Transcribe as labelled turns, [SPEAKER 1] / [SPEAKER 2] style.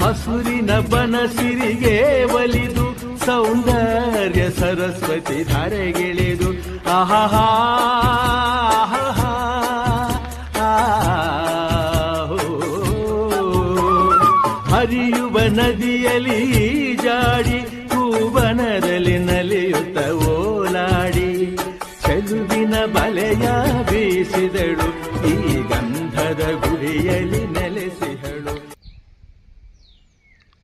[SPEAKER 1] ಹಸುರಿನ ಬನಸಿರಿಗೆ ಒಲಿದು ಸೌಂದರ್ಯ ಸರಸ್ವತಿ ಧಾರೆಗಿಳಿದು ಆಹಾ ಹರಿಯುವ ನದಿಯಲ್ಲಿ ಜಾಡಿ ಹೂವನದಲ್ಲಿ ನಲಿಯುತ್ತ ಓಲಾಡಿ ಚೆಲುವಿನ ಬಲೆಯ ಬೀಸಿದಳು ಈ ಗಂಧದ ಗುಡಿಯಲ್ಲಿ ನೆಲೆಸಿಹ